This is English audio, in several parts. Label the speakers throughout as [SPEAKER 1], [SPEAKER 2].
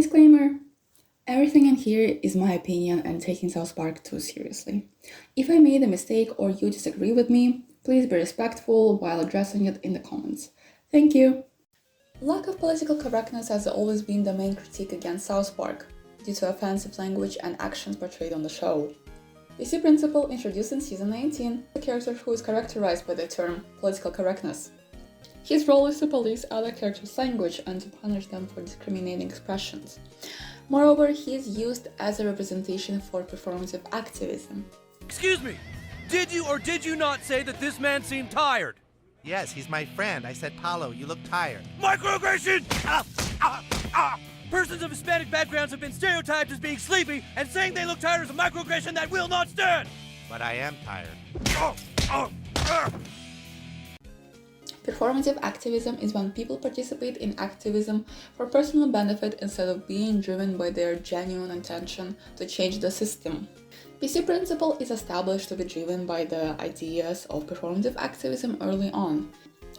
[SPEAKER 1] Disclaimer: everything in here is my opinion and taking South Park too seriously. If I made a mistake or you disagree with me, please be respectful while addressing it in the comments. Thank you! Lack of political correctness has always been the main critique against South Park, due to offensive language and actions portrayed on the show. PC Principal introduced in Season 19 a character who is characterized by the term political correctness. His role is to police other characters' language and to punish them for discriminating expressions. Moreover, he is used as a representation for performative activism.
[SPEAKER 2] Excuse me, did you or did you not say that this man seemed tired?
[SPEAKER 3] Yes, he's my friend. I said, Paulo, you look tired.
[SPEAKER 2] Microaggression! Persons of Hispanic backgrounds have been stereotyped as being sleepy, and saying they look tired is a microaggression that will not stand!
[SPEAKER 3] But I am tired.
[SPEAKER 1] Performative activism is when people participate in activism for personal benefit instead of being driven by their genuine intention to change the system. PC Principle is established to be driven by the ideas of performative activism early on.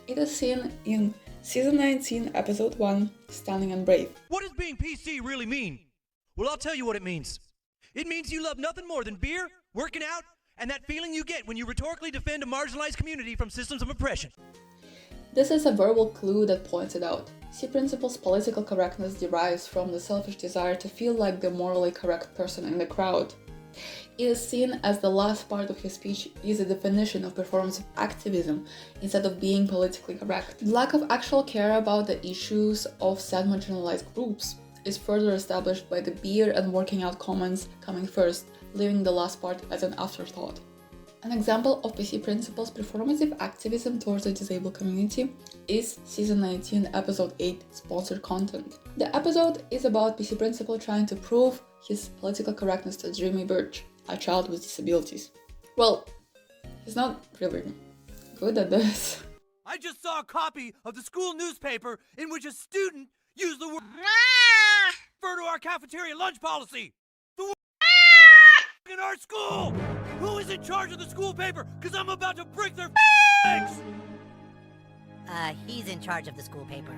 [SPEAKER 1] It is seen in Season 19, Episode 1, Standing and Brave.
[SPEAKER 2] What does being PC really mean? Well, I'll tell you what it means. It means you love nothing more than beer, working out, and that feeling you get when you rhetorically defend a marginalized community from systems of oppression.
[SPEAKER 1] This is a verbal clue that points it out. C Principle's political correctness derives from the selfish desire to feel like the morally correct person in the crowd. It is seen as the last part of his speech is a definition of performative activism instead of being politically correct. The lack of actual care about the issues of said marginalized groups is further established by the beer and working out comments coming first, leaving the last part as an afterthought. An example of PC Principle's performative activism towards the disabled community is Season 19, Episode 8, Sponsored Content. The episode is about PC Principle trying to prove his political correctness to Jimmy Birch, a child with disabilities. Well, he's not really good at this.
[SPEAKER 2] I just saw a copy of the school newspaper in which a student used the word refer to our cafeteria lunch policy. The word in our school. Who is in charge of the school paper? Because I'm about to break their legs.
[SPEAKER 4] He's in charge of the school paper.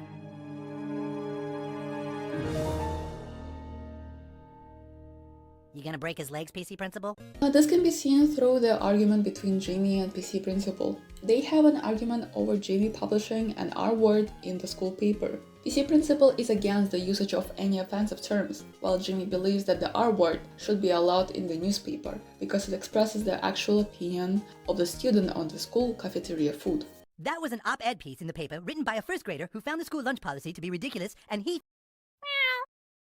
[SPEAKER 4] You gonna break his legs, PC Principal?
[SPEAKER 1] This can be seen through the argument between Jamie and PC Principal. They have an argument over Jamie publishing an R word in the school paper. PC Principal is against the usage of any offensive terms, while Jimmy believes that the R word should be allowed in the newspaper because it expresses the actual opinion of the student on the school cafeteria food.
[SPEAKER 4] That was an op-ed piece in the paper written by a first grader who found the school lunch policy to be ridiculous, and he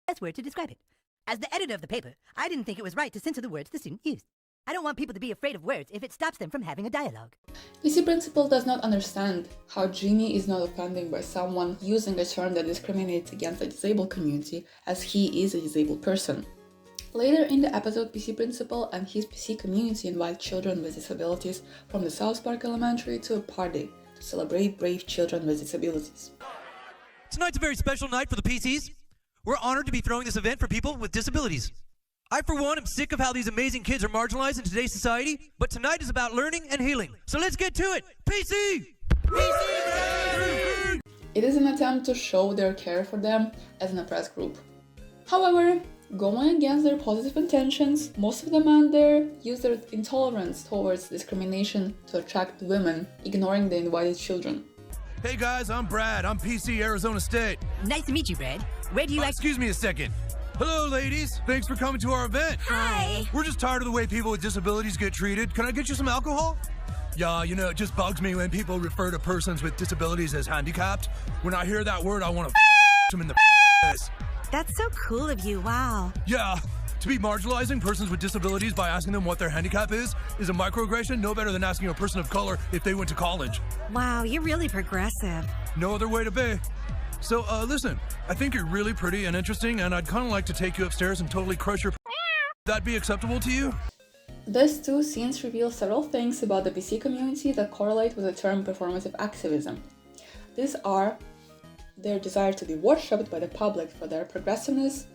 [SPEAKER 4] best word to describe it. As the editor of the paper, I didn't think it was right to censor the words the student used. I don't want people to be afraid of words if it stops them from having a dialogue.
[SPEAKER 1] PC Principal does not understand how Jimmy is not offended by someone using a term that discriminates against the disabled community, as he is a disabled person. Later in the episode, PC Principal and his PC community invite children with disabilities from the South Park Elementary to a party to celebrate brave children with disabilities.
[SPEAKER 2] Tonight's a very special night for the PCs. We're honored to be throwing this event for people with disabilities. I, for one, am sick of how these amazing kids are marginalized in today's society, but tonight is about learning and healing. So let's get to it! PC! PC!
[SPEAKER 1] It is an attempt to show their care for them as an oppressed group. However, going against their positive intentions, most of the men there use their intolerance towards discrimination to attract women, ignoring the invited children.
[SPEAKER 2] Hey guys, I'm Brad. I'm PC Arizona State.
[SPEAKER 4] Nice to meet you, Brad. Where do you
[SPEAKER 2] Excuse me a second. Hello, ladies. Thanks for coming to our event.
[SPEAKER 4] Hi.
[SPEAKER 2] We're just tired of the way people with disabilities get treated. Can I get you some alcohol? Yeah, you know, it just bugs me when people refer to persons with disabilities as handicapped. When I hear that word, I want to them in the face.
[SPEAKER 5] That's so cool of you, wow.
[SPEAKER 2] Yeah, to be marginalizing persons with disabilities by asking them what their handicap is a microaggression no better than asking a person of color if they went to college.
[SPEAKER 5] Wow, you're really progressive.
[SPEAKER 2] No other way to be. So, listen, I think you're really pretty and interesting, and I'd kind of like to take you upstairs and totally crush your That be acceptable to you?
[SPEAKER 1] These two scenes reveal several things about the PC community that correlate with the term performative activism. These are their desire to be worshipped by the public for their progressiveness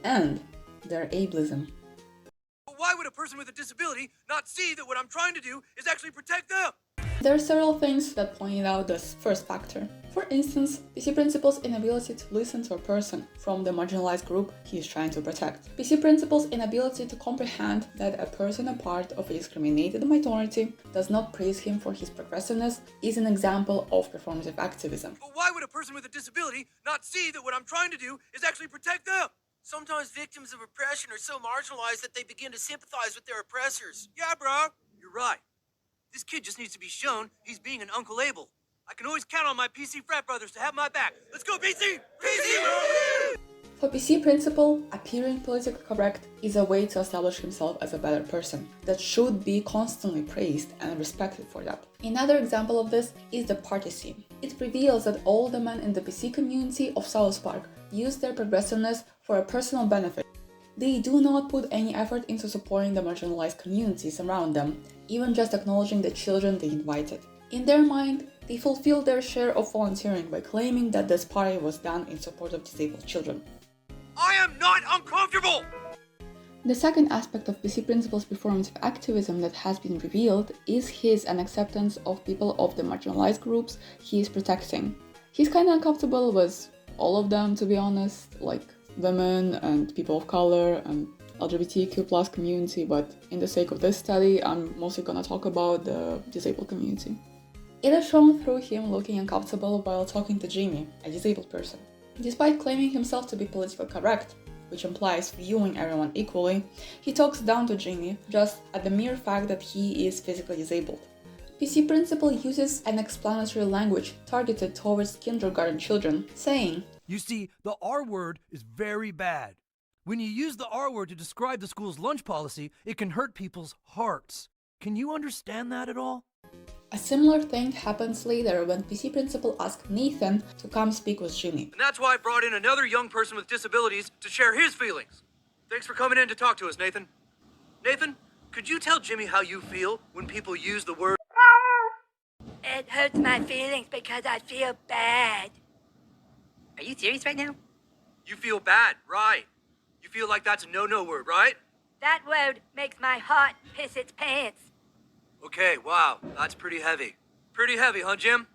[SPEAKER 1] and their ableism.
[SPEAKER 2] But why would a person with a disability not see that what I'm trying to do is actually protect them?
[SPEAKER 1] There are several things that point out this first factor. For instance, PC Principal's inability to listen to a person from the marginalized group he is trying to protect. PC Principal's inability to comprehend that a person a part of a discriminated minority does not praise him for his progressiveness is an example of performative activism.
[SPEAKER 2] But why would a person with a disability not see that what I'm trying to do is actually protect them? Sometimes victims of oppression are so marginalized that they begin to sympathize with their oppressors. Yeah, bro, you're right. This kid just needs to be shown he's being an Uncle Abel. I can always count on my PC frat brothers to have my back. Let's go, PC! PC!
[SPEAKER 1] For PC Principal, appearing politically correct is a way to establish himself as a better person that should be constantly praised and respected for that. Another example of this is the party scene. It reveals that all the men in the PC community of South Park use their progressiveness for a personal benefit. They do not put any effort into supporting the marginalized communities around them, even just acknowledging the children they invited. In their mind, they fulfill their share of volunteering by claiming that this party was done in support of disabled children.
[SPEAKER 2] I am not uncomfortable!
[SPEAKER 1] The second aspect of PC Principal's performative activism that has been revealed is his unacceptance of people of the marginalized groups he is protecting. He's kinda uncomfortable with all of them, to be honest, like women and people of color and LGBTQ+ community, but in the sake of this study, I'm mostly gonna talk about the disabled community. It is shown through him looking uncomfortable while talking to Jimmy, a disabled person. Despite claiming himself to be politically correct, which implies viewing everyone equally, he talks down to Jimmy just at the mere fact that he is physically disabled. PC Principal uses an explanatory language targeted towards kindergarten children, saying,
[SPEAKER 2] You see, the R word is very bad. When you use the R word to describe the school's lunch policy, it can hurt people's hearts. Can you understand that at all?
[SPEAKER 1] A similar thing happens later when PC Principal asks Nathan to come speak with Jimmy.
[SPEAKER 2] And that's why I brought in another young person with disabilities to share his feelings. Thanks for coming in to talk to us, Nathan. Nathan, could you tell Jimmy how you feel when people use the word?
[SPEAKER 4] It hurts my feelings because I feel bad. Are you serious right now?
[SPEAKER 2] You feel bad, right? You feel like that's a no-no word, right?
[SPEAKER 4] That word makes my heart piss its pants.
[SPEAKER 2] Okay, wow, that's pretty heavy. Pretty heavy, huh, Jim?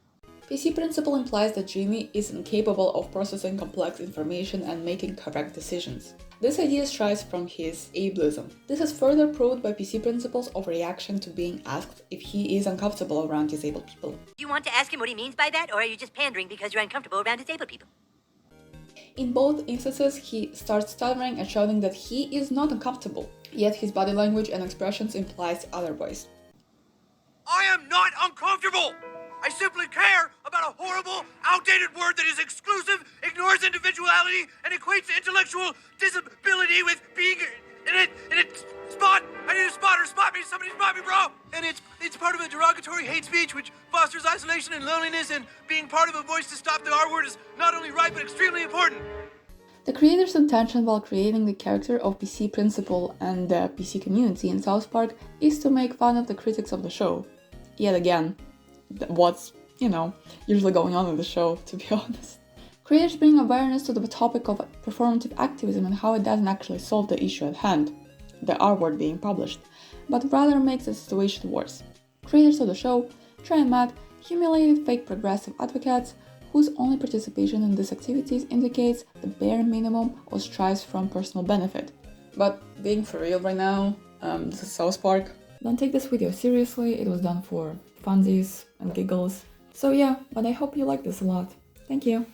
[SPEAKER 1] PC Principal implies that Jimmy is incapable of processing complex information and making correct decisions. This idea strives from his ableism. This is further proved by PC Principal's overreaction to being asked if he is uncomfortable around disabled people.
[SPEAKER 4] You want to ask him what he means by that, or are you just pandering because you're uncomfortable around disabled people?
[SPEAKER 1] In both instances, he starts stuttering and shouting that he is not uncomfortable, yet his body language and expressions implies otherwise.
[SPEAKER 2] I am not uncomfortable! I simply care about a horrible, outdated word that is exclusive, ignores individuality, and equates intellectual disability with being in its spot. I need a spotter. Spot me. Somebody spot me, bro. And it's part of a derogatory hate speech which fosters isolation and loneliness, and being part of a voice to stop the R word is not only right but extremely important.
[SPEAKER 1] The creator's intention while creating the character of PC Principal and the PC community in South Park is to make fun of the critics of the show. Yet again, what's, usually going on in the show, to be honest. Creators bring awareness to the topic of performative activism and how it doesn't actually solve the issue at hand, the R word being published, but rather makes the situation worse. Creators of the show try and met humiliated fake progressive advocates whose only participation in these activities indicates the bare minimum or strives from personal benefit. But being for real right now, this is South Park. Don't take this video seriously, it was done for funsies and giggles. So yeah, but I hope you like this a lot. Thank you.